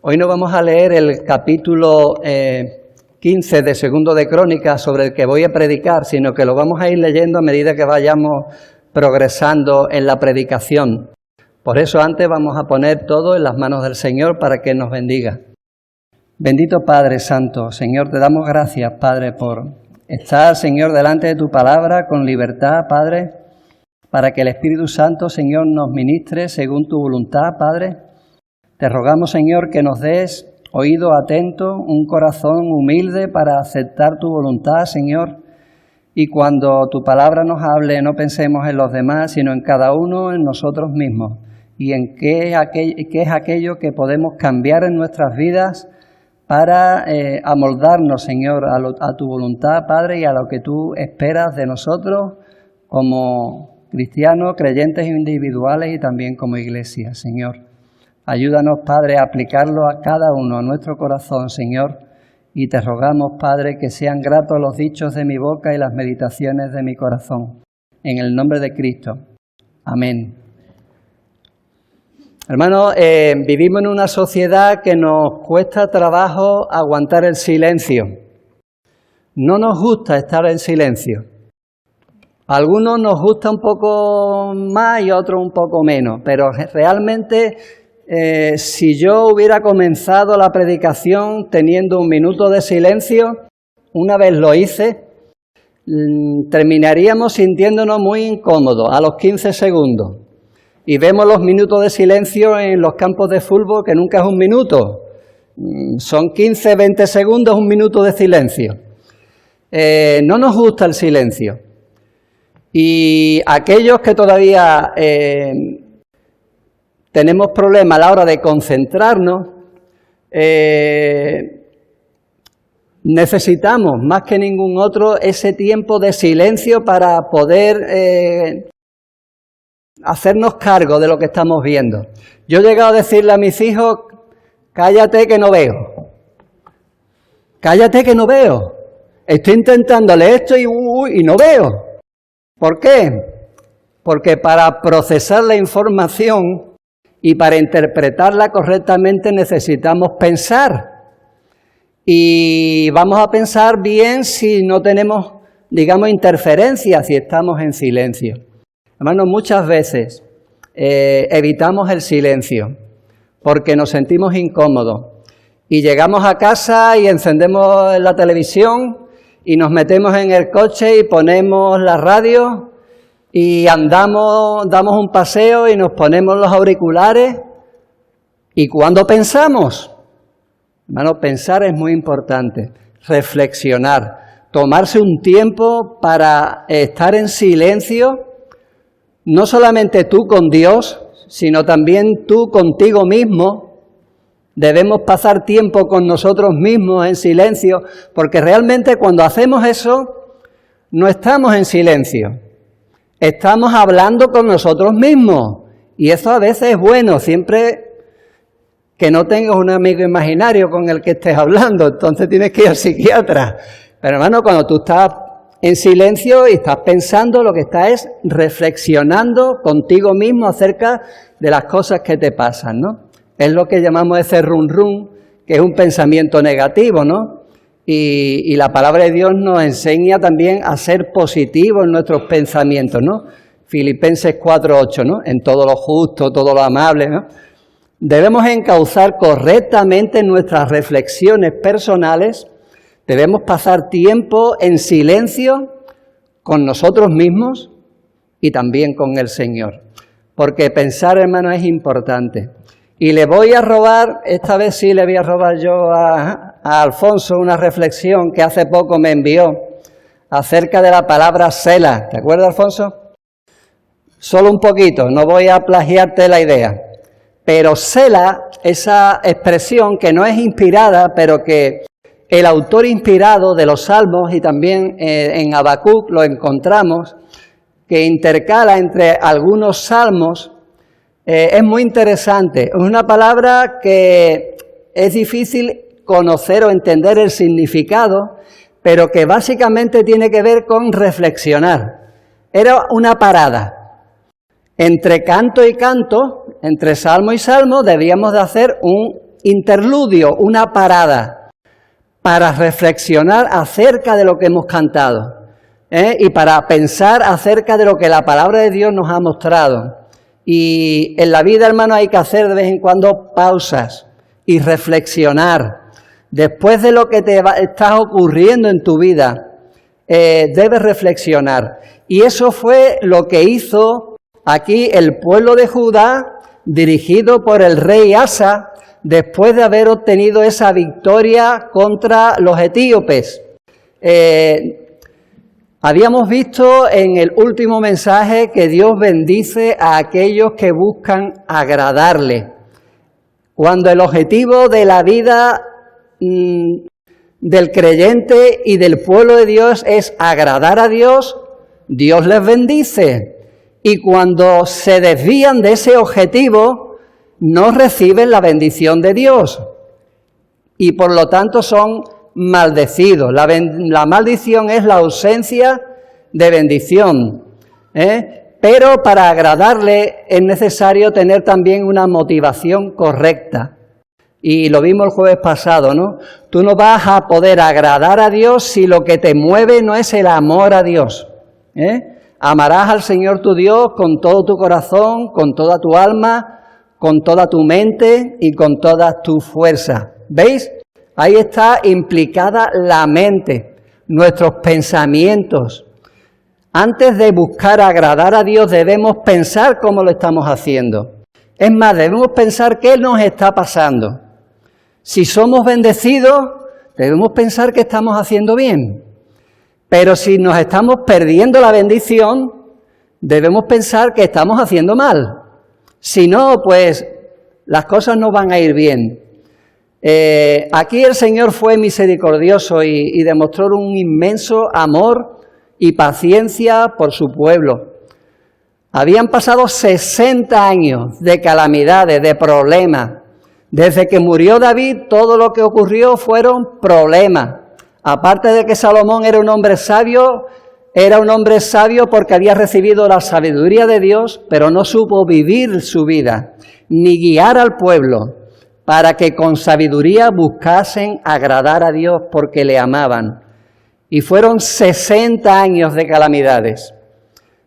Hoy no vamos a leer el capítulo 15 de Segundo de Crónicas sobre el que voy a predicar, sino que lo vamos a ir leyendo a medida que vayamos progresando en la predicación. Por eso antes vamos a poner todo en las manos del Señor para que nos bendiga. Bendito Padre Santo, Señor, te damos gracias, Padre, por estar, Señor, delante de tu palabra con libertad, Padre, para que el Espíritu Santo, Señor, nos ministre según tu voluntad, Padre. Te rogamos, Señor, que nos des oído atento, un corazón humilde para aceptar tu voluntad, Señor. Y cuando tu palabra nos hable, no pensemos en los demás, sino en cada uno, en nosotros mismos. Y en qué es aquello que podemos cambiar en nuestras vidas para amoldarnos, Señor, a tu voluntad, Padre, y a lo que tú esperas de nosotros como cristianos, creyentes individuales y también como iglesia, Señor. Ayúdanos, Padre, a aplicarlo a cada uno, a nuestro corazón, Señor, y te rogamos, Padre, que sean gratos los dichos de mi boca y las meditaciones de mi corazón. En el nombre de Cristo. Amén. Hermanos, vivimos en una sociedad que nos cuesta trabajo aguantar el silencio. No nos gusta estar en silencio. A algunos nos gusta un poco más y a otros un poco menos, pero realmente si yo hubiera comenzado la predicación teniendo un minuto de silencio, una vez lo hice, terminaríamos sintiéndonos muy incómodos a los 15 segundos. Y vemos los minutos de silencio en los campos de fútbol, que nunca es un minuto. Son 15, 20 segundos, un minuto de silencio. No nos gusta el silencio. Y aquellos que todavía tenemos problemas a la hora de concentrarnos, necesitamos más que ningún otro ese tiempo de silencio para poder hacernos cargo de lo que estamos viendo. Yo he llegado a decirle a mis hijos, cállate que no veo. Cállate que no veo. Estoy intentando leer esto y no veo. ¿Por qué? Porque para procesar la información y para interpretarla correctamente necesitamos pensar. Y vamos a pensar bien si no tenemos, digamos, interferencias, si estamos en silencio. Hermanos, muchas veces evitamos el silencio porque nos sentimos incómodos. Y llegamos a casa y encendemos la televisión y nos metemos en el coche y ponemos la radio y andamos, damos un paseo y nos ponemos los auriculares. ¿Y cuándo pensamos? Hermano, pensar es muy importante, reflexionar, tomarse un tiempo para estar en silencio, no solamente tú con Dios, sino también tú contigo mismo. Debemos pasar tiempo con nosotros mismos en silencio, porque realmente cuando hacemos eso, no estamos en silencio. Estamos hablando con nosotros mismos y eso a veces es bueno, siempre que no tengas un amigo imaginario con el que estés hablando, entonces tienes que ir al psiquiatra. Pero hermano, cuando tú estás en silencio y estás pensando, lo que estás es reflexionando contigo mismo acerca de las cosas que te pasan, ¿no? Es lo que llamamos ese run run, que es un pensamiento negativo, ¿no? Y la palabra de Dios nos enseña también a ser positivos en nuestros pensamientos, ¿no? Filipenses 4:8, ¿no? En todo lo justo, todo lo amable, ¿no? Debemos encauzar correctamente nuestras reflexiones personales, debemos pasar tiempo en silencio con nosotros mismos y también con el Señor. Porque pensar, hermano, es importante. Y le voy a robar, esta vez sí le voy a robar yo a Alfonso una reflexión que hace poco me envió acerca de la palabra Selah. ¿Te acuerdas, Alfonso? Solo un poquito, no voy a plagiarte la idea. Pero Selah, esa expresión que no es inspirada, pero que el autor inspirado de los Salmos y también en Habacuc lo encontramos, que intercala entre algunos salmos, es muy interesante. Es una palabra que es difícil conocer o entender el significado, pero que básicamente tiene que ver con reflexionar. Era una parada. Entre canto y canto, entre salmo y salmo, debíamos de hacer un interludio, una parada, para reflexionar acerca de lo que hemos cantado, y para pensar acerca de lo que la palabra de Dios nos ha mostrado. Y en la vida, hermano, hay que hacer de vez en cuando pausas y reflexionar. Después de lo que te está ocurriendo en tu vida, debes reflexionar. Y eso fue lo que hizo aquí el pueblo de Judá, dirigido por el rey Asa, después de haber obtenido esa victoria contra los etíopes. Habíamos visto en el último mensaje que Dios bendice a aquellos que buscan agradarle. Cuando el objetivo de la vida del creyente y del pueblo de Dios es agradar a Dios, Dios les bendice. Y cuando se desvían de ese objetivo, no reciben la bendición de Dios. Y por lo tanto son maldecidos. La maldición es la ausencia de bendición. Pero para agradarle es necesario tener también una motivación correcta. Y lo vimos el jueves pasado, ¿no? Tú no vas a poder agradar a Dios si lo que te mueve no es el amor a Dios. Amarás al Señor tu Dios con todo tu corazón, con toda tu alma, con toda tu mente y con toda tu fuerza. ¿Veis? Ahí está implicada la mente, nuestros pensamientos. Antes de buscar agradar a Dios debemos pensar cómo lo estamos haciendo. Es más, debemos pensar qué nos está pasando. Si somos bendecidos, debemos pensar que estamos haciendo bien. Pero si nos estamos perdiendo la bendición, debemos pensar que estamos haciendo mal. Si no, pues las cosas no van a ir bien. Aquí el Señor fue misericordioso y demostró un inmenso amor y paciencia por su pueblo. Habían pasado 60 años de calamidades, de problemas. Desde que murió David, todo lo que ocurrió fueron problemas. Aparte de que Salomón era un hombre sabio porque había recibido la sabiduría de Dios, pero no supo vivir su vida, ni guiar al pueblo, para que con sabiduría buscasen agradar a Dios porque le amaban. Y fueron 60 años de calamidades.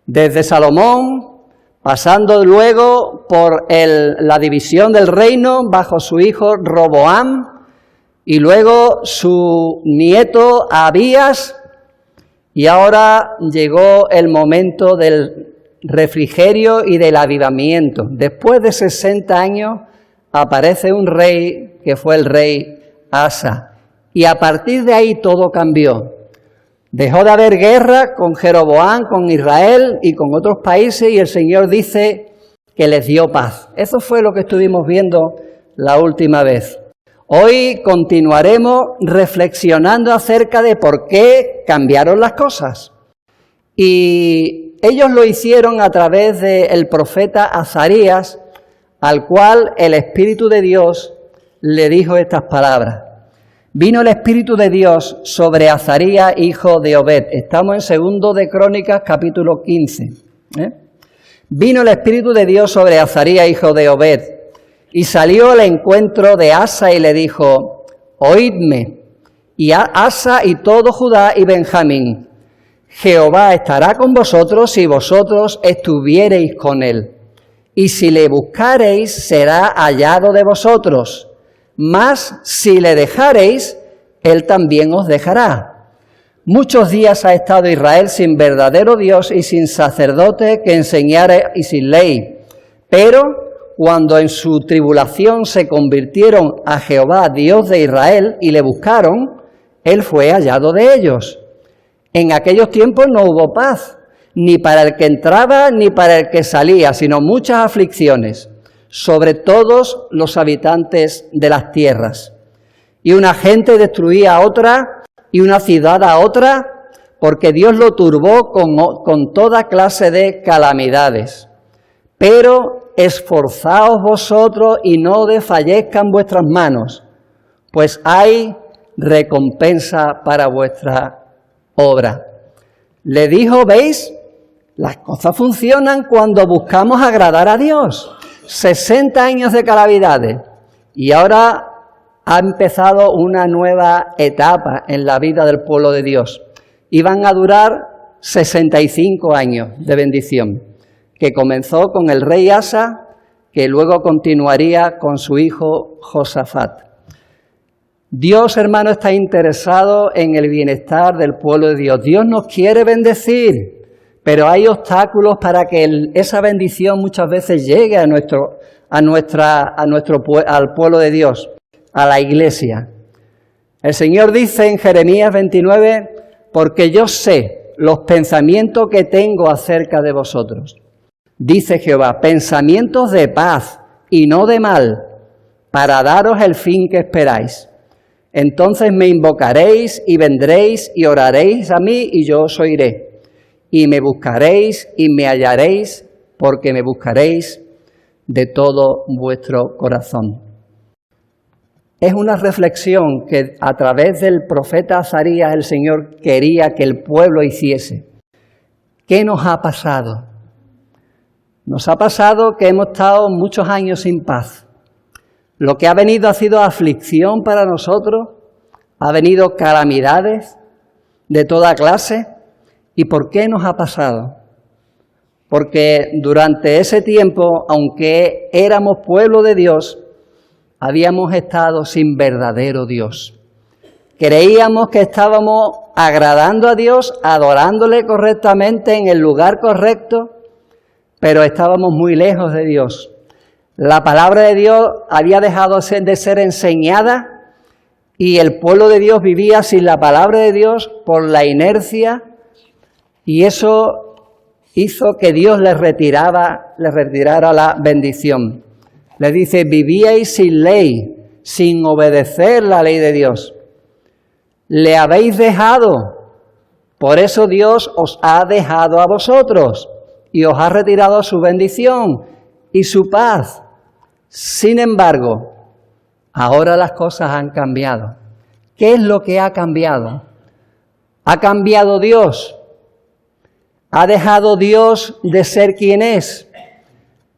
Desde Salomón, pasando luego por la división del reino bajo su hijo Roboam, y luego su nieto Abías, y ahora llegó el momento del refrigerio y del avivamiento. Después de 60 años aparece un rey que fue el rey Asa, y a partir de ahí todo cambió. Dejó de haber guerra con Jeroboam, con Israel y con otros países, y el Señor dice que les dio paz. Eso fue lo que estuvimos viendo la última vez. Hoy continuaremos reflexionando acerca de por qué cambiaron las cosas. Y ellos lo hicieron a través del profeta Azarías, al cual el Espíritu de Dios le dijo estas palabras. Vino el Espíritu de Dios sobre Azarías, hijo de Obed. Estamos en 2 de Crónicas, capítulo 15. Vino el Espíritu de Dios sobre Azarías, hijo de Obed, y salió al encuentro de Asa y le dijo, oídme, y Asa y todo Judá y Benjamín, Jehová estará con vosotros si vosotros estuviereis con él, y si le buscareis será hallado de vosotros, mas si le dejareis, él también os dejará. Muchos días ha estado Israel sin verdadero Dios y sin sacerdote que enseñara y sin ley, pero cuando en su tribulación se convirtieron a Jehová, Dios de Israel, y le buscaron, él fue hallado de ellos. En aquellos tiempos no hubo paz, ni para el que entraba ni para el que salía, sino muchas aflicciones sobre todos los habitantes de las tierras. Y una gente destruía a otra, y una ciudad a otra, porque Dios lo turbó con toda clase de calamidades. Pero esforzaos vosotros y no desfallezcan vuestras manos, pues hay recompensa para vuestra obra. Le dijo, ¿veis? Las cosas funcionan cuando buscamos agradar a Dios. 60 años de calamidades. Y ahora ha empezado una nueva etapa en la vida del pueblo de Dios. Y van a durar 65 años de bendición, que comenzó con el rey Asa, que luego continuaría con su hijo Josafat. Dios, hermano, está interesado en el bienestar del pueblo de Dios. Dios nos quiere bendecir, pero hay obstáculos para que esa bendición muchas veces llegue al pueblo de Dios, a la iglesia. El Señor dice en Jeremías 29, porque yo sé los pensamientos que tengo acerca de vosotros. Dice Jehová, pensamientos de paz y no de mal, para daros el fin que esperáis. Entonces me invocaréis y vendréis y oraréis a mí y yo os oiré. Y me buscaréis y me hallaréis, porque me buscaréis de todo vuestro corazón. Es una reflexión que a través del profeta Azarías el Señor quería que el pueblo hiciese. ¿Qué nos ha pasado? Nos ha pasado que hemos estado muchos años sin paz. Lo que ha venido ha sido aflicción para nosotros, ha venido calamidades de toda clase. ¿Y por qué nos ha pasado? Porque durante ese tiempo, aunque éramos pueblo de Dios, habíamos estado sin verdadero Dios. Creíamos que estábamos agradando a Dios, adorándole correctamente en el lugar correcto, pero estábamos muy lejos de Dios. La palabra de Dios había dejado de ser enseñada y el pueblo de Dios vivía sin la palabra de Dios por la inercia, y eso hizo que Dios les retirara la bendición. Les dice, vivíais sin ley, sin obedecer la ley de Dios. Le habéis dejado, por eso Dios os ha dejado a vosotros y os ha retirado su bendición y su paz. Sin embargo, ahora las cosas han cambiado. ¿Qué es lo que ha cambiado? ¿Ha cambiado Dios? ¿Ha dejado Dios de ser quien es?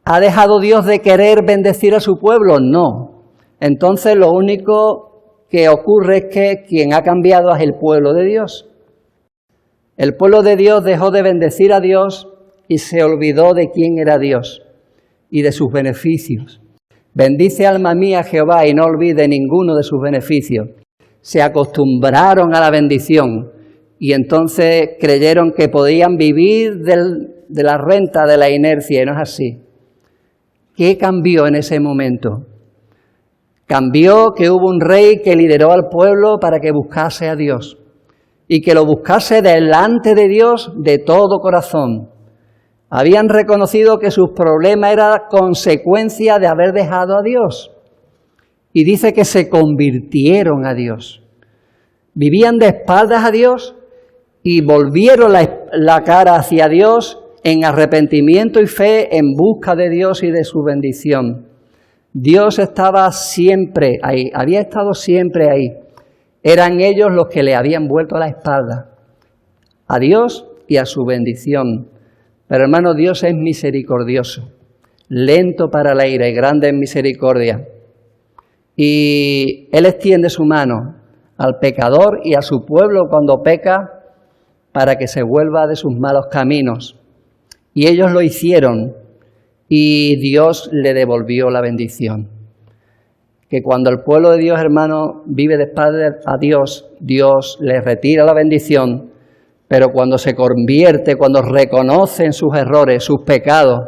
¿Ha dejado Dios de querer bendecir a su pueblo? No. Entonces lo único que ocurre es que quien ha cambiado es el pueblo de Dios. El pueblo de Dios dejó de bendecir a Dios y se olvidó de quién era Dios y de sus beneficios. Bendice alma mía Jehová y no olvide ninguno de sus beneficios. Se acostumbraron a la bendición y entonces creyeron que podían vivir de la renta de la inercia, y no es así. ¿Qué cambió en ese momento? Cambió que hubo un rey que lideró al pueblo para que buscase a Dios y que lo buscase delante de Dios de todo corazón. Habían reconocido que sus problemas eran consecuencia de haber dejado a Dios. Y dice que se convirtieron a Dios. Vivían de espaldas a Dios y volvieron la cara hacia Dios en arrepentimiento y fe en busca de Dios y de su bendición. Dios estaba siempre ahí, había estado siempre ahí. Eran ellos los que le habían vuelto la espalda a Dios y a su bendición. Pero hermano, Dios es misericordioso, lento para la ira y grande en misericordia. Y Él extiende su mano al pecador y a su pueblo cuando peca para que se vuelva de sus malos caminos. Y ellos lo hicieron y Dios le devolvió la bendición. Que cuando el pueblo de Dios, hermano, vive de espaldas a Dios, Dios le retira la bendición, pero cuando se convierte, cuando reconocen sus errores, sus pecados,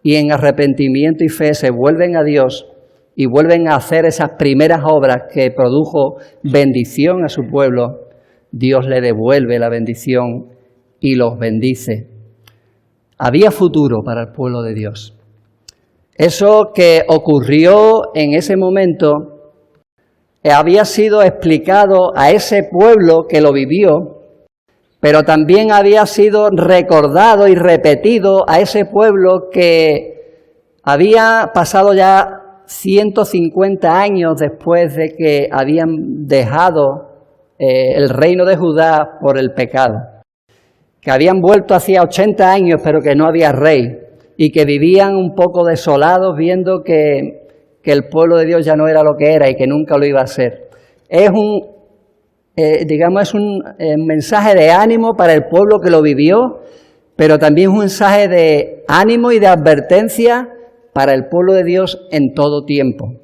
y en arrepentimiento y fe se vuelven a Dios y vuelven a hacer esas primeras obras que produjo bendición a su pueblo, Dios le devuelve la bendición y los bendice. Había futuro para el pueblo de Dios. Eso que ocurrió en ese momento había sido explicado a ese pueblo que lo vivió, pero también había sido recordado y repetido a ese pueblo que había pasado ya 150 años después de que habían dejado el reino de Judá por el pecado, que habían vuelto hacía 80 años pero que no había rey y que vivían un poco desolados viendo que que el pueblo de Dios ya no era lo que era y que nunca lo iba a ser. Es un mensaje de ánimo para el pueblo que lo vivió, pero también un mensaje de ánimo y de advertencia para el pueblo de Dios en todo tiempo.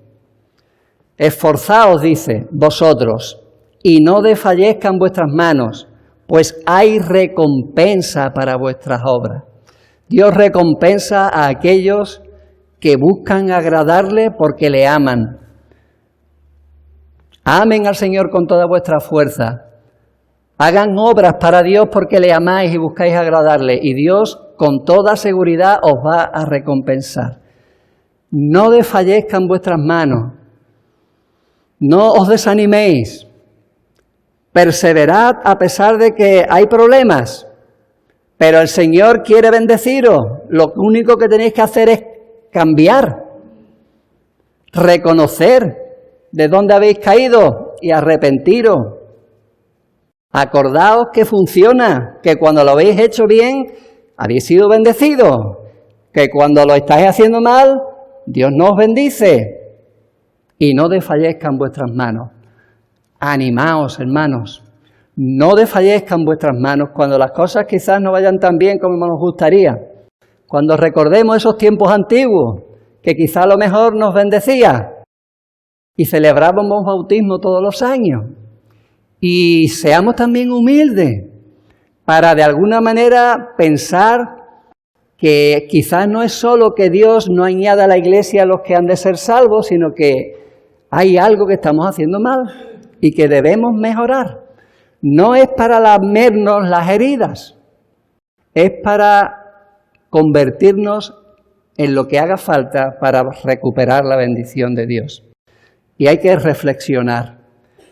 Esforzaos, dice, vosotros, y no desfallezcan vuestras manos, pues hay recompensa para vuestras obras. Dios recompensa a aquellos que buscan agradarle porque le aman. Amen al Señor con toda vuestra fuerza. Hagan obras para Dios porque le amáis y buscáis agradarle. Y Dios con toda seguridad os va a recompensar. No desfallezcan vuestras manos. No os desaniméis. Perseverad a pesar de que hay problemas. Pero el Señor quiere bendeciros. Lo único que tenéis que hacer es cambiar. Reconocer de dónde habéis caído y arrepentiros. Acordaos que funciona, que cuando lo habéis hecho bien, habéis sido bendecidos, que cuando lo estáis haciendo mal, Dios no os bendice. Y no desfallezcan vuestras manos. Animaos, hermanos. No desfallezcan vuestras manos cuando las cosas quizás no vayan tan bien como nos gustaría. Cuando recordemos esos tiempos antiguos, que quizás a lo mejor nos bendecía y celebrábamos bautismo todos los años. Y seamos también humildes para de alguna manera pensar que quizás no es solo que Dios no añada a la iglesia a los que han de ser salvos, sino que hay algo que estamos haciendo mal y que debemos mejorar. No es para lamernos las heridas, es para convertirnos en lo que haga falta para recuperar la bendición de Dios. Y hay que reflexionar.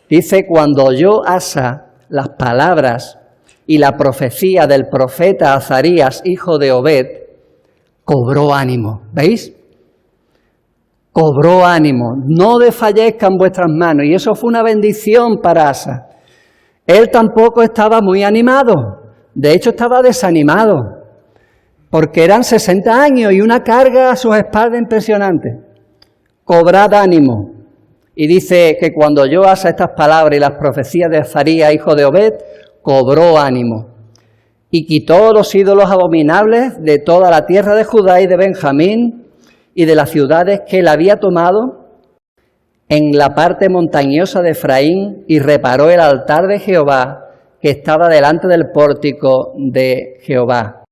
Dice, cuando oyó Asa las palabras y la profecía del profeta Azarías, hijo de Obed, cobró ánimo. ¿Veis? Cobró ánimo. No desfallezcan vuestras manos. Y eso fue una bendición para Asa. Él tampoco estaba muy animado. De hecho, estaba desanimado. Porque eran 60 años y una carga a sus espaldas impresionante. Cobrad ánimo. Y dice que cuando oyó Asa estas palabras y las profecías de Azarías, hijo de Obed, cobró ánimo. Y quitó los ídolos abominables de toda la tierra de Judá y de Benjamín y de las ciudades que él había tomado en la parte montañosa de Efraín y reparó el altar de Jehová que estaba delante del pórtico de Jehová.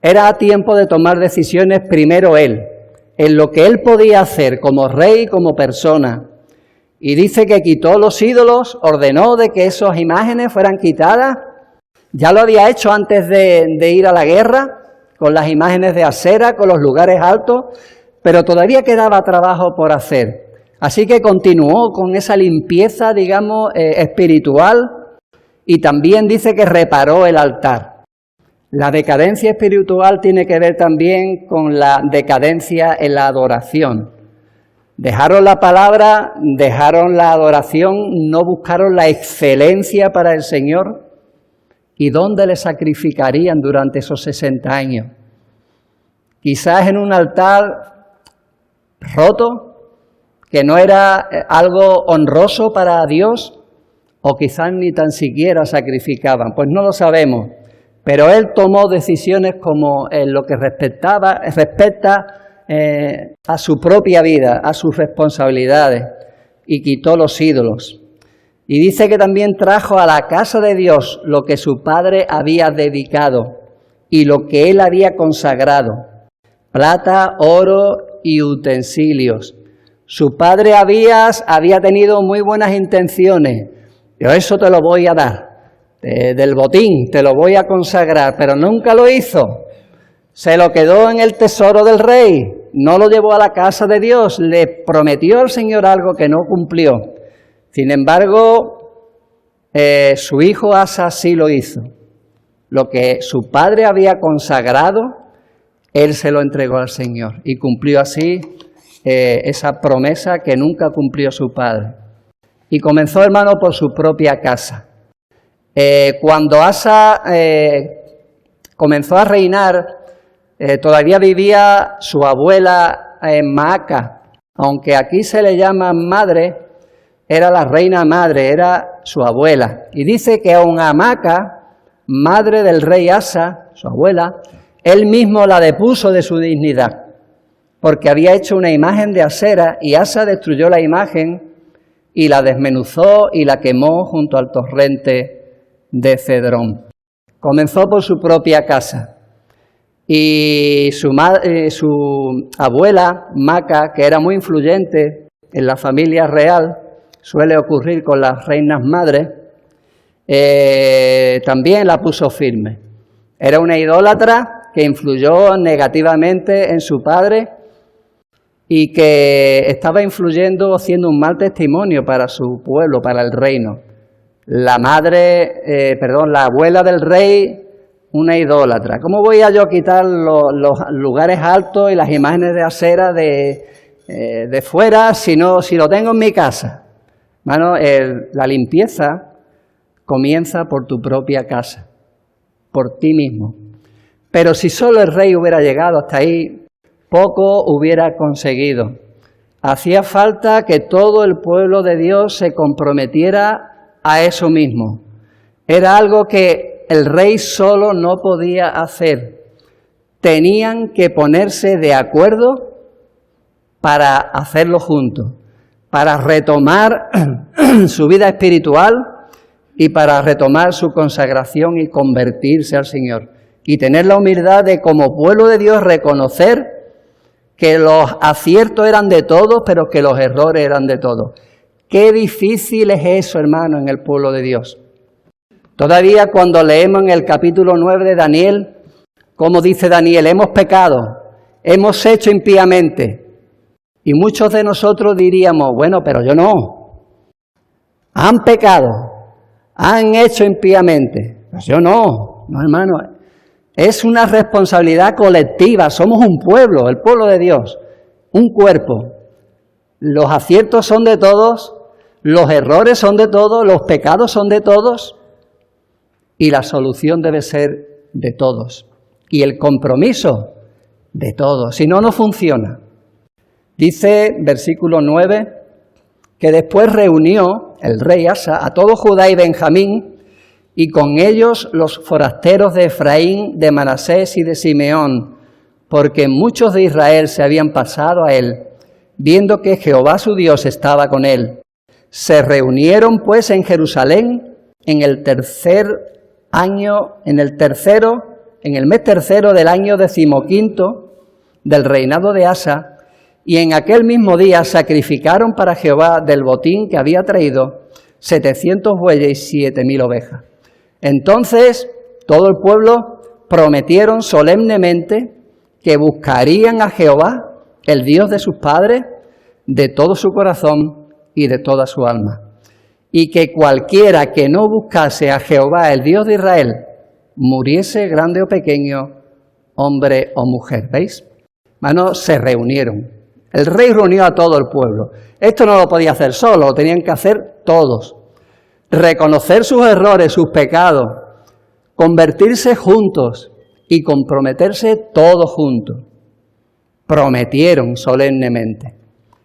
Era tiempo de tomar decisiones primero él, en lo que él podía hacer como rey y como persona. Y dice que quitó los ídolos, ordenó de que esas imágenes fueran quitadas. Ya lo había hecho antes de ir a la guerra, con las imágenes de Asera, con los lugares altos, pero todavía quedaba trabajo por hacer. Así que continuó con esa limpieza, digamos, espiritual, y también dice que reparó el altar. La decadencia espiritual tiene que ver también con la decadencia en la adoración. Dejaron la palabra, dejaron la adoración, no buscaron la excelencia para el Señor. ¿Y dónde le sacrificarían durante esos 60 años? Quizás en un altar roto, que no era algo honroso para Dios, o quizás ni tan siquiera sacrificaban. Pues no lo sabemos. Pero él tomó decisiones como en lo que respecta a su propia vida, a sus responsabilidades, y quitó los ídolos. Y dice que también trajo a la casa de Dios lo que su padre había dedicado y lo que él había consagrado, plata, oro y utensilios. Su padre Abías había tenido muy buenas intenciones. Yo eso te lo voy a dar, del botín, te lo voy a consagrar, pero nunca lo hizo. Se lo quedó en el tesoro del rey, no lo llevó a la casa de Dios, le prometió al Señor algo que no cumplió. Sin embargo, su hijo Asa sí lo hizo. Lo que su padre había consagrado, él se lo entregó al Señor y cumplió así esa promesa que nunca cumplió su padre. Y comenzó, hermano, por su propia casa. Cuando Asa comenzó a reinar, todavía vivía su abuela en Maaca, aunque aquí se le llama madre, era la reina madre, era su abuela. Y dice que aun a Maaca, madre del rey Asa, su abuela, él mismo la depuso de su dignidad, porque había hecho una imagen de Asera y Asa destruyó la imagen y la desmenuzó y la quemó junto al torrente de Cedrón. Comenzó por su propia casa. Y su abuela, Maaca, que era muy influyente en la familia real, suele ocurrir con las reinas madres, también la puso firme. Era una idólatra que influyó negativamente en su padre y que estaba influyendo, haciendo un mal testimonio para su pueblo, para el reino. La abuela del rey, una idólatra. ¿Cómo voy a yo quitar los lugares altos y las imágenes de Asera de fuera si lo tengo en mi casa? Hermano, la limpieza comienza por tu propia casa, por ti mismo. Pero si solo el rey hubiera llegado hasta ahí, poco hubiera conseguido. Hacía falta que todo el pueblo de Dios se comprometiera a eso mismo. Era algo que el rey solo no podía hacer. Tenían que ponerse de acuerdo para hacerlo juntos, para retomar su vida espiritual y para retomar su consagración y convertirse al Señor. Y tener la humildad de, como pueblo de Dios, reconocer que los aciertos eran de todos, pero que los errores eran de todos. Qué difícil es eso, hermano, en el pueblo de Dios. Todavía cuando leemos en el capítulo 9 de Daniel, como dice Daniel, hemos pecado, hemos hecho impíamente. Y muchos de nosotros diríamos, bueno, pero yo no. Han pecado, han hecho impíamente. Pues yo no, hermano. Es una responsabilidad colectiva, somos un pueblo, el pueblo de Dios, un cuerpo. Los aciertos son de todos, los errores son de todos, los pecados son de todos. Y la solución debe ser de todos. Y el compromiso de todos. Si no, no funciona. Dice, versículo 9, que después reunió el rey Asa a todo Judá y Benjamín, y con ellos los forasteros de Efraín, de Manasés y de Simeón, porque muchos de Israel se habían pasado a él, viendo que Jehová su Dios estaba con él. Se reunieron pues en Jerusalén en el mes tercero del año 15 del reinado de Asa, y en aquel mismo día sacrificaron para Jehová del botín que había traído 700 bueyes y 7,000 ovejas. Entonces todo el pueblo prometieron solemnemente que buscarían a Jehová, el Dios de sus padres, de todo su corazón y de toda su alma. Y que cualquiera que no buscase a Jehová, el Dios de Israel, muriese grande o pequeño, hombre o mujer. ¿Veis? Hermanos, se reunieron. El rey reunió a todo el pueblo. Esto no lo podía hacer solo, lo tenían que hacer todos. Reconocer sus errores, sus pecados, convertirse juntos y comprometerse todos juntos. Prometieron solemnemente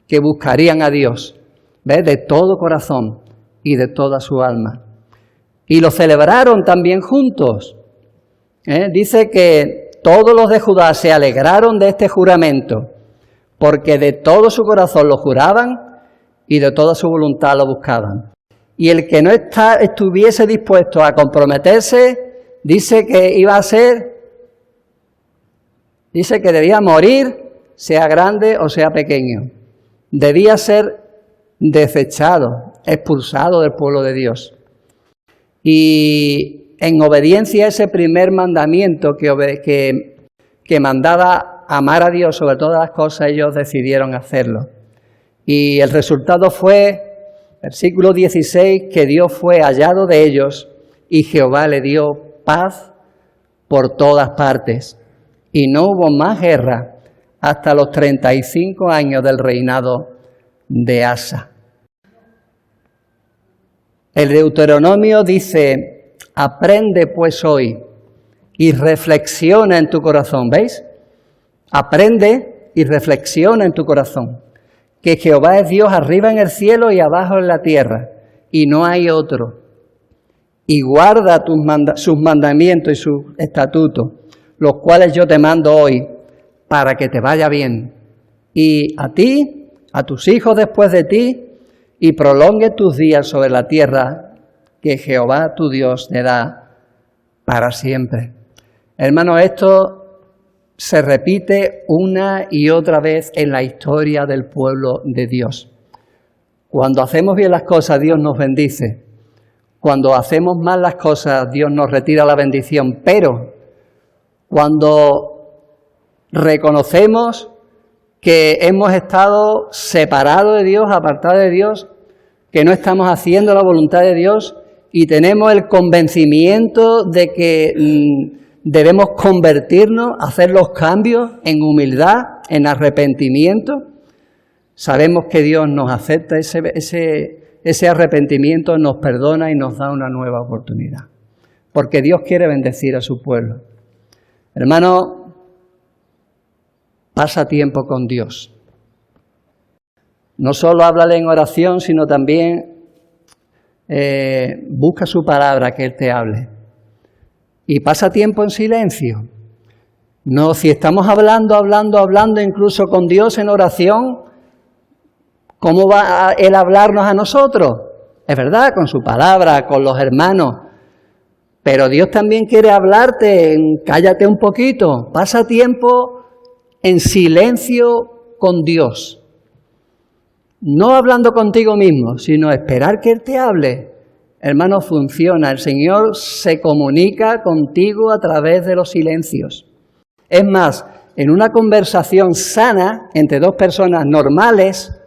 que buscarían a Dios, ¿ves?, de todo corazón y de toda su alma. Y lo celebraron también juntos. Dice que todos los de Judá se alegraron de este juramento, porque de todo su corazón lo juraban y de toda su voluntad lo buscaban. Y el que no estuviese dispuesto a comprometerse, dice que debía morir, sea grande o sea pequeño. Debía ser desechado, expulsado del pueblo de Dios. Y en obediencia a ese primer mandamiento que mandaba amar a Dios sobre todas las cosas, ellos decidieron hacerlo. Y el resultado fue, versículo 16, que Dios fue hallado de ellos y Jehová le dio paz por todas partes. Y no hubo más guerra hasta los 35 años del reinado de Asa. El Deuteronomio dice, aprende pues hoy y reflexiona en tu corazón, ¿veis? Aprende y reflexiona en tu corazón. que Jehová es Dios arriba en el cielo y abajo en la tierra, y no hay otro. Y guarda sus mandamientos y sus estatutos, los cuales yo te mando hoy, para que te vaya bien. Y a ti, a tus hijos después de ti, y prolongue tus días sobre la tierra que Jehová tu Dios te da para siempre. Hermanos, esto se repite una y otra vez en la historia del pueblo de Dios. Cuando hacemos bien las cosas, Dios nos bendice. Cuando hacemos mal las cosas, Dios nos retira la bendición. Pero cuando reconocemos que hemos estado separados de Dios, apartados de Dios, que no estamos haciendo la voluntad de Dios y tenemos el convencimiento de que debemos convertirnos, hacer los cambios en humildad, en arrepentimiento, sabemos que Dios nos acepta ese arrepentimiento, nos perdona y nos da una nueva oportunidad. Porque Dios quiere bendecir a su pueblo. Hermano, pasa tiempo con Dios. No solo háblale en oración, sino también busca su palabra, que Él te hable. Y pasa tiempo en silencio. No, si estamos hablando incluso con Dios en oración, ¿cómo va Él a hablarnos a nosotros? Es verdad, con su palabra, con los hermanos. Pero Dios también quiere hablarte, cállate un poquito, pasa tiempo en silencio con Dios. No hablando contigo mismo, sino esperar que Él te hable. Hermano, funciona. El Señor se comunica contigo a través de los silencios. Es más, en una conversación sana entre dos personas normales,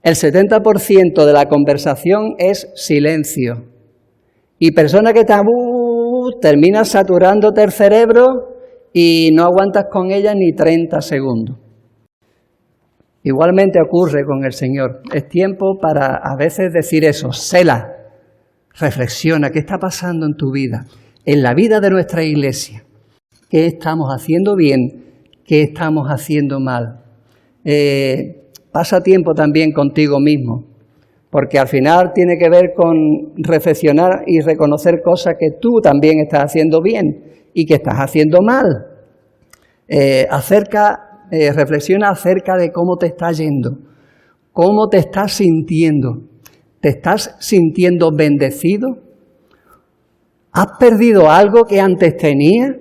el 70% de la conversación es silencio. Y persona que termina saturándote el cerebro y no aguantas con ella ni 30 segundos. Igualmente ocurre con el Señor. Es tiempo para a veces decir eso, séla. Reflexiona, ¿qué está pasando en tu vida? En la vida de nuestra iglesia. ¿Qué estamos haciendo bien? ¿Qué estamos haciendo mal? Pasa tiempo también contigo mismo, porque al final tiene que ver con reflexionar y reconocer cosas que tú también estás haciendo bien y que estás haciendo mal. Reflexiona acerca de cómo te está yendo, cómo te estás sintiendo. ¿Te estás sintiendo bendecido? ¿Has perdido algo que antes tenías?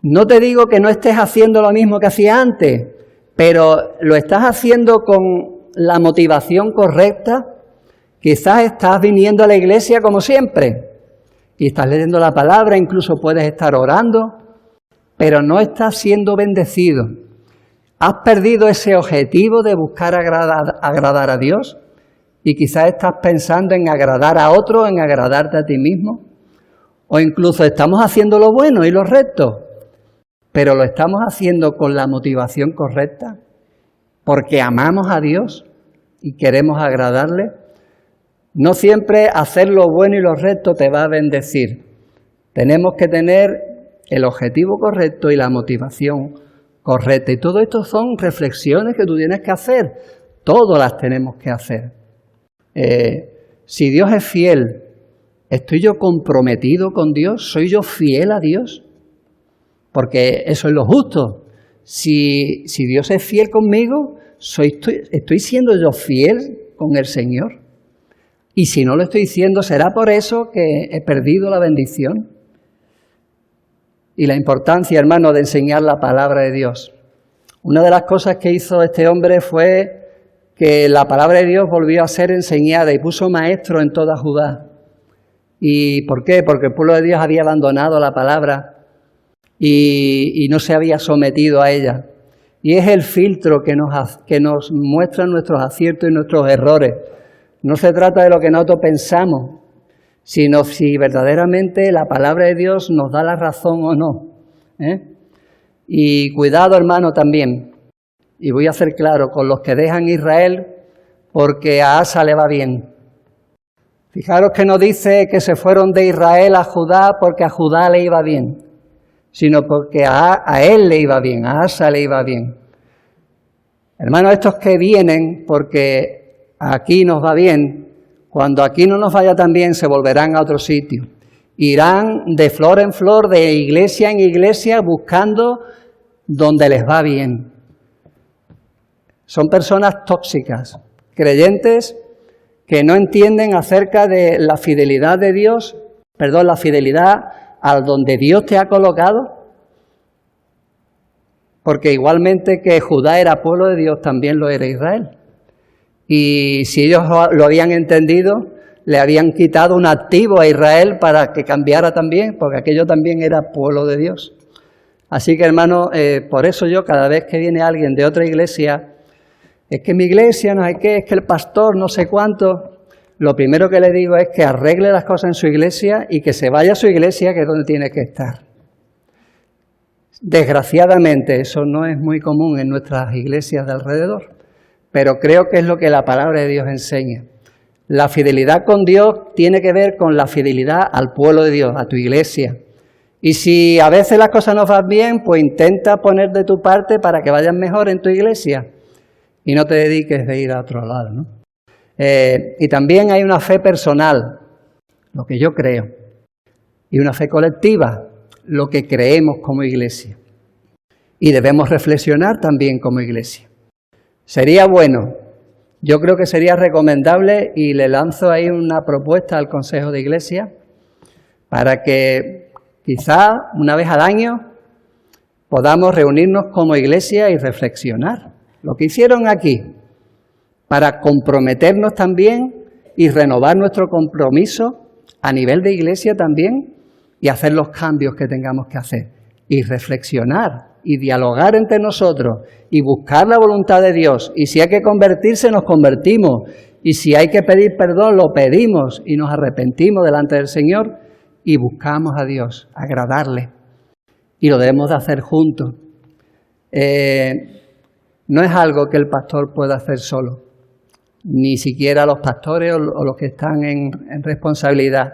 No te digo que no estés haciendo lo mismo que hacías antes, pero lo estás haciendo con la motivación correcta. Quizás estás viniendo a la iglesia como siempre y estás leyendo la palabra, incluso puedes estar orando, pero no estás siendo bendecido. ¿Has perdido ese objetivo de buscar agradar a Dios? Y quizás estás pensando en agradar a otro, en agradarte a ti mismo. O incluso estamos haciendo lo bueno y lo recto, pero lo estamos haciendo con la motivación correcta, porque amamos a Dios y queremos agradarle. No siempre hacer lo bueno y lo recto te va a bendecir. Tenemos que tener el objetivo correcto y la motivación correcta. Y todo esto son reflexiones que tú tienes que hacer. Todas las tenemos que hacer. Si Dios es fiel, ¿estoy yo comprometido con Dios? ¿Soy yo fiel a Dios? Porque eso es lo justo. Si Dios es fiel conmigo, ¿estoy siendo yo fiel con el Señor? Y si no lo estoy siendo, ¿será por eso que he perdido la bendición? Y la importancia, hermano, de enseñar la palabra de Dios. Una de las cosas que hizo este hombre fue que la palabra de Dios volvió a ser enseñada y puso maestro en toda Judá. ¿Y por qué? Porque el pueblo de Dios había abandonado la palabra y no se había sometido a ella. Y es el filtro que nos muestra nuestros aciertos y nuestros errores. No se trata de lo que nosotros pensamos, sino si verdaderamente la palabra de Dios nos da la razón o no. Y cuidado, hermano, también. Y voy a ser claro, con los que dejan Israel porque a Asa le va bien. Fijaros que no dice que se fueron de Israel a Judá porque a Judá le iba bien, sino porque a él le iba bien, a Asa le iba bien. Hermanos, estos que vienen porque aquí nos va bien, cuando aquí no nos vaya tan bien se volverán a otro sitio. Irán de flor en flor, de iglesia en iglesia, buscando donde les va bien. Son personas tóxicas, creyentes que no entienden acerca de la fidelidad de Dios, la fidelidad a donde Dios te ha colocado, porque igualmente que Judá era pueblo de Dios, también lo era Israel. Y si ellos lo habían entendido, le habían quitado un activo a Israel para que cambiara también, porque aquello también era pueblo de Dios. Así que, hermano, por eso yo cada vez que viene alguien de otra iglesia, es que mi iglesia no sé qué, es que el pastor no sé cuánto, lo primero que le digo es que arregle las cosas en su iglesia y que se vaya a su iglesia, que es donde tiene que estar. Desgraciadamente, eso no es muy común en nuestras iglesias de alrededor, pero creo que es lo que la palabra de Dios enseña. La fidelidad con Dios tiene que ver con la fidelidad al pueblo de Dios, a tu iglesia. Y si a veces las cosas no van bien, pues intenta poner de tu parte para que vayan mejor en tu iglesia y no te dediques de ir a otro lado, ¿no? Y también hay una fe personal, lo que yo creo, y una fe colectiva, lo que creemos como iglesia. Y debemos reflexionar también como iglesia. Sería bueno, yo creo que sería recomendable, y le lanzo ahí una propuesta al Consejo de Iglesia, para que quizá una vez al año podamos reunirnos como iglesia y reflexionar lo que hicieron aquí, para comprometernos también y renovar nuestro compromiso a nivel de iglesia también y hacer los cambios que tengamos que hacer y reflexionar y dialogar entre nosotros y buscar la voluntad de Dios. Y si hay que convertirse, nos convertimos. Y si hay que pedir perdón, lo pedimos y nos arrepentimos delante del Señor y buscamos a Dios, agradarle. Y lo debemos de hacer juntos. No es algo que el pastor pueda hacer solo, ni siquiera los pastores o los que están en responsabilidad.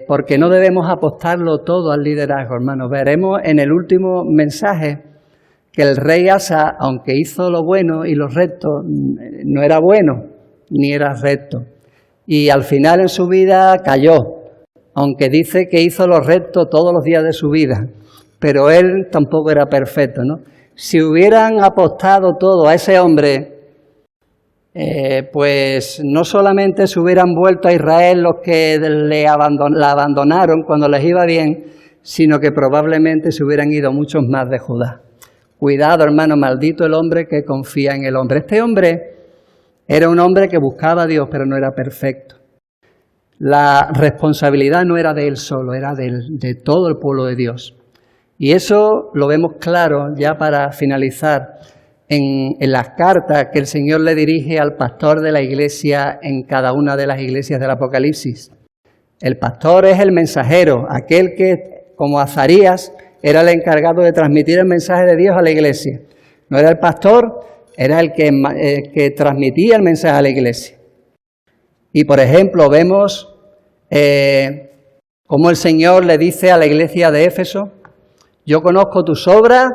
Porque no debemos apostarlo todo al liderazgo, hermanos. Veremos en el último mensaje que el rey Asa, aunque hizo lo bueno y lo recto, no era bueno ni era recto. Y al final en su vida cayó, aunque dice que hizo lo recto todos los días de su vida. Pero él tampoco era perfecto, ¿no? Si hubieran apostado todo a ese hombre, pues no solamente se hubieran vuelto a Israel los que la abandonaron cuando les iba bien, sino que probablemente se hubieran ido muchos más de Judá. Cuidado, hermano, maldito el hombre que confía en el hombre. Este hombre era un hombre que buscaba a Dios, pero no era perfecto. La responsabilidad no era de él solo, era de todo el pueblo de Dios. Y eso lo vemos claro ya para finalizar en las cartas que el Señor le dirige al pastor de la iglesia en cada una de las iglesias del Apocalipsis. El pastor es el mensajero, aquel que, como Azarías, era el encargado de transmitir el mensaje de Dios a la iglesia. No era el pastor, era el que transmitía el mensaje a la iglesia. Y, por ejemplo, vemos cómo el Señor le dice a la iglesia de Éfeso: yo conozco tus obras,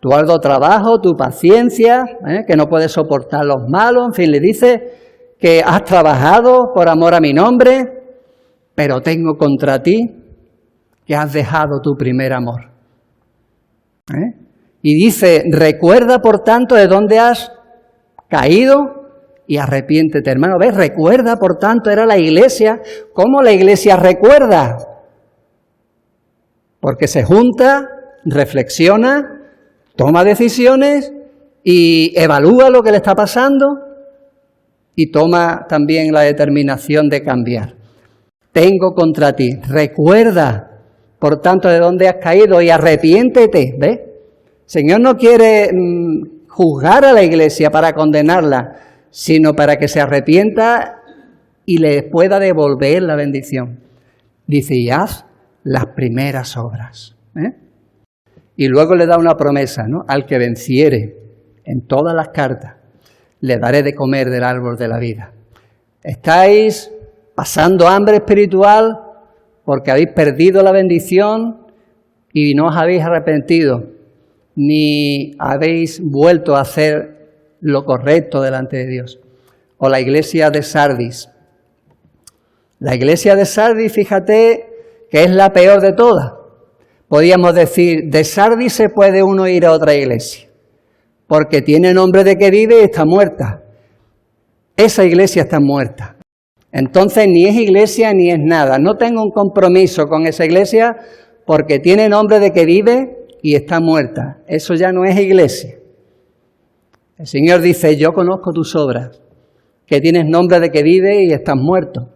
tu arduo trabajo, tu paciencia, que no puedes soportar los malos. En fin, le dice que has trabajado por amor a mi nombre, pero tengo contra ti que has dejado tu primer amor. Y dice, recuerda por tanto de dónde has caído y arrepiéntete. Hermano, ¿ves? Recuerda por tanto, era la iglesia. ¿Cómo la iglesia recuerda? Porque se junta, reflexiona, toma decisiones y evalúa lo que le está pasando y toma también la determinación de cambiar. Tengo contra ti, recuerda, por tanto, de dónde has caído y arrepiéntete. ¿Ves? El Señor no quiere juzgar a la iglesia para condenarla, sino para que se arrepienta y le pueda devolver la bendición. Dice, y haz las primeras obras. Y luego le da una promesa, ¿no? Al que venciere en todas las cartas, le daré de comer del árbol de la vida. ¿Estáis pasando hambre espiritual porque habéis perdido la bendición y no os habéis arrepentido? ni habéis vuelto a hacer lo correcto delante de Dios. O la iglesia de Sardis. La iglesia de Sardis, fíjate, que es la peor de todas. Podríamos decir, de Sardis se puede uno ir a otra iglesia, porque tiene nombre de que vive y está muerta. Esa iglesia está muerta. Entonces ni es iglesia ni es nada. No tengo un compromiso con esa iglesia porque tiene nombre de que vive y está muerta. Eso ya no es iglesia. El Señor dice, yo conozco tus obras, que tienes nombre de que vive y estás muerto.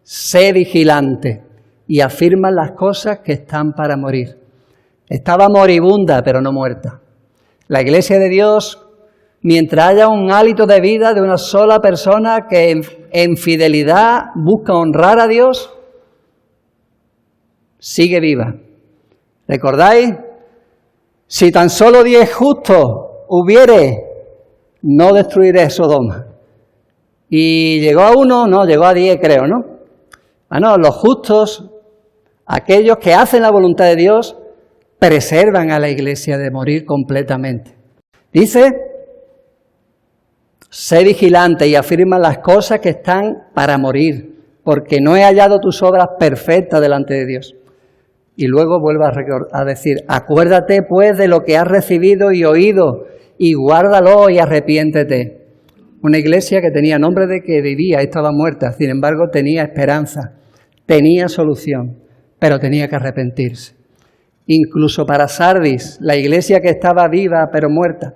Sé vigilante y afirma las cosas que están para morir. Estaba moribunda, pero no muerta. La iglesia de Dios, mientras haya un hálito de vida de una sola persona que en fidelidad busca honrar a Dios, sigue viva. ¿Recordáis? Si tan solo 10 justos hubiere, no destruiré Sodoma. Y llegó a 1, no, llegó a 10 creo, ¿no? Bueno, los justos, aquellos que hacen la voluntad de Dios, preservan a la iglesia de morir completamente. Dice, sé vigilante y afirma las cosas que están para morir, porque no he hallado tus obras perfectas delante de Dios. Y luego vuelve a decir, acuérdate pues de lo que has recibido y oído, y guárdalo y arrepiéntete. Una iglesia que tenía nombre de que vivía y estaba muerta, sin embargo tenía esperanza, tenía solución, pero tenía que arrepentirse. Incluso para Sardis, la iglesia que estaba viva pero muerta,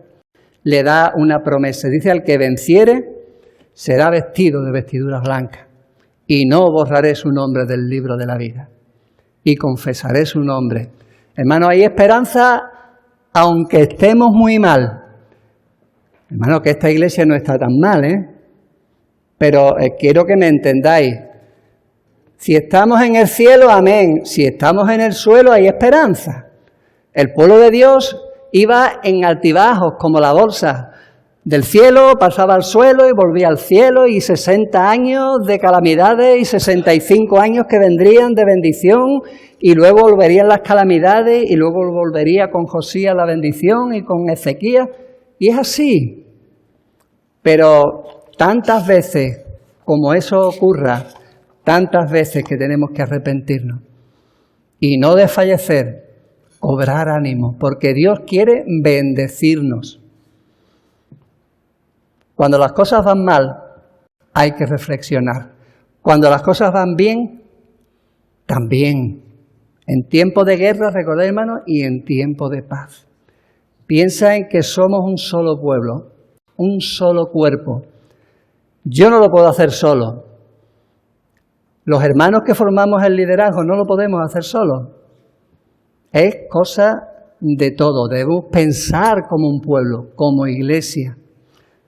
le da una promesa. Dice, al que venciere será vestido de vestiduras blancas y no borraré su nombre del libro de la vida y confesaré su nombre. Hermano, hay esperanza aunque estemos muy mal. Hermano, que esta iglesia no está tan mal, pero quiero que me entendáis. Si estamos en el cielo, amén. Si estamos en el suelo, hay esperanza. El pueblo de Dios iba en altibajos, como la bolsa. Del cielo pasaba al suelo y volvía al cielo, y 60 años de calamidades y 65 años que vendrían de bendición, y luego volverían las calamidades, y luego volvería con Josías la bendición y con Ezequías. Y es así. Pero tantas veces como eso ocurra, tantas veces que tenemos que arrepentirnos y no desfallecer, cobrar ánimo, porque Dios quiere bendecirnos. Cuando las cosas van mal, hay que reflexionar. Cuando las cosas van bien, también. En tiempo de guerra, recordad, hermanos, y en tiempo de paz. Piensa en que somos un solo pueblo, un solo cuerpo. Yo no lo puedo hacer solo. Los hermanos que formamos el liderazgo no lo podemos hacer solos. Es cosa de todo. Debemos pensar como un pueblo, como iglesia,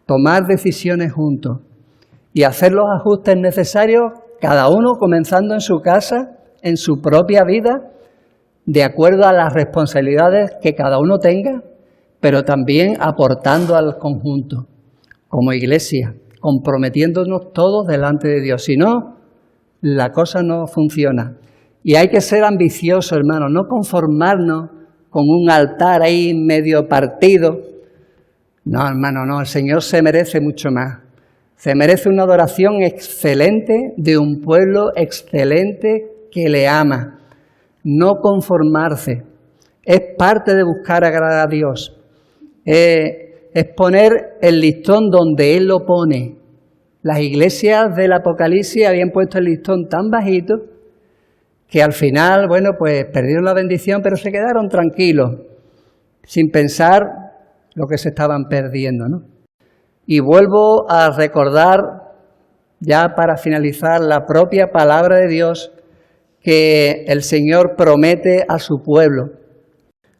tomar decisiones juntos y hacer los ajustes necesarios, cada uno comenzando en su casa, en su propia vida, de acuerdo a las responsabilidades que cada uno tenga, pero también aportando al conjunto, como iglesia, comprometiéndonos todos delante de Dios. Si no, la cosa no funciona. Y hay que ser ambiciosos, hermanos, no conformarnos con un altar ahí medio partido. No, hermano, no, el Señor se merece mucho más. Se merece una adoración excelente de un pueblo excelente que le ama. No conformarse. Es parte de buscar agradar a Dios. Es poner el listón donde Él lo pone. Las iglesias del Apocalipsis habían puesto el listón tan bajito que al final, bueno, pues perdieron la bendición, pero se quedaron tranquilos, sin pensar lo que se estaban perdiendo, ¿no? Y vuelvo a recordar, ya para finalizar, la propia palabra de Dios que el Señor promete a su pueblo.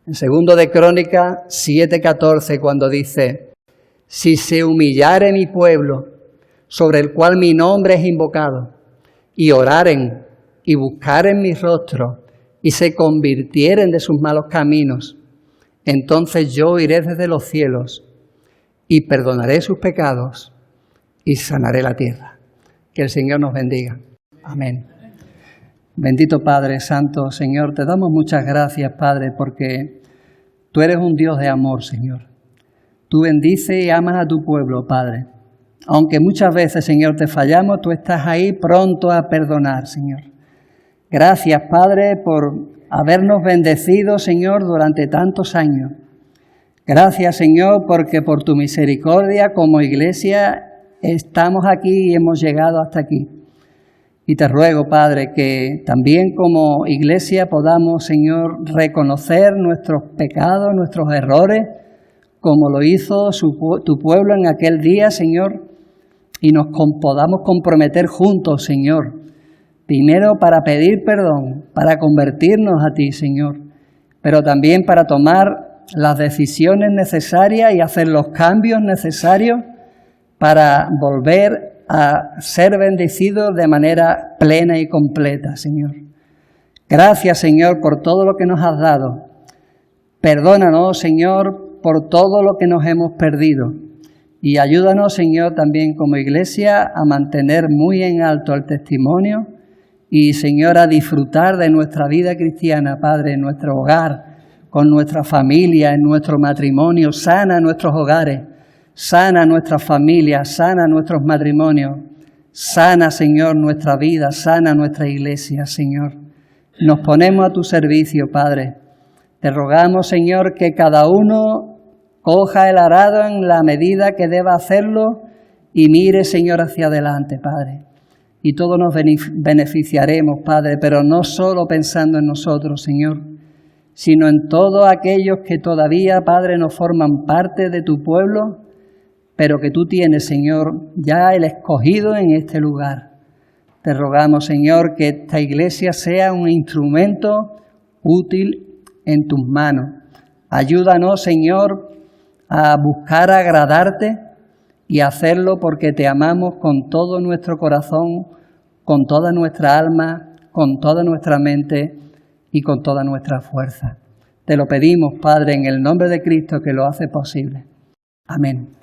En 2 de Crónicas 7:14, cuando dice, si se humillare mi pueblo, sobre el cual mi nombre es invocado, y oraren y buscaren mi rostro, y se convirtieren de sus malos caminos, entonces yo iré desde los cielos, y perdonaré sus pecados, y sanaré la tierra. Que el Señor nos bendiga. Amén. Bendito Padre Santo, Señor, te damos muchas gracias, Padre, porque Tú eres un Dios de amor, Señor. Tú bendices y amas a tu pueblo, Padre. Aunque muchas veces, Señor, te fallamos, tú estás ahí pronto a perdonar, Señor. Gracias, Padre, por habernos bendecido, Señor, durante tantos años. Gracias, Señor, porque por tu misericordia como iglesia estamos aquí y hemos llegado hasta aquí. Y te ruego, Padre, que también como iglesia podamos, Señor, reconocer nuestros pecados, nuestros errores, como lo hizo tu pueblo en aquel día, Señor, y nos podamos comprometer juntos, Señor, primero para pedir perdón, para convertirnos a ti, Señor, pero también para tomar las decisiones necesarias y hacer los cambios necesarios para volver a ser bendecidos de manera plena y completa, Señor. Gracias, Señor, por todo lo que nos has dado. Perdónanos, Señor, por todo lo que nos hemos perdido. Y ayúdanos, Señor, también como iglesia a mantener muy en alto el testimonio y, Señor, a disfrutar de nuestra vida cristiana, Padre, en nuestro hogar, con nuestra familia, en nuestro matrimonio. Sana nuestros hogares, sana nuestras familias, sana nuestros matrimonios. Sana, Señor, nuestra vida, sana nuestra iglesia, Señor. Nos ponemos a tu servicio, Padre. Te rogamos, Señor, que cada uno coja el arado en la medida que deba hacerlo y mire, Señor, hacia adelante, Padre. Y todos nos beneficiaremos, Padre, pero no solo pensando en nosotros, Señor, sino en todos aquellos que todavía, Padre, no forman parte de tu pueblo, pero que tú tienes, Señor, ya el escogido en este lugar. Te rogamos, Señor, que esta iglesia sea un instrumento útil en tus manos. Ayúdanos, Señor, a buscar agradarte y hacerlo porque te amamos con todo nuestro corazón, con toda nuestra alma, con toda nuestra mente y con toda nuestra fuerza. Te lo pedimos, Padre, en el nombre de Cristo que lo hace posible. Amén.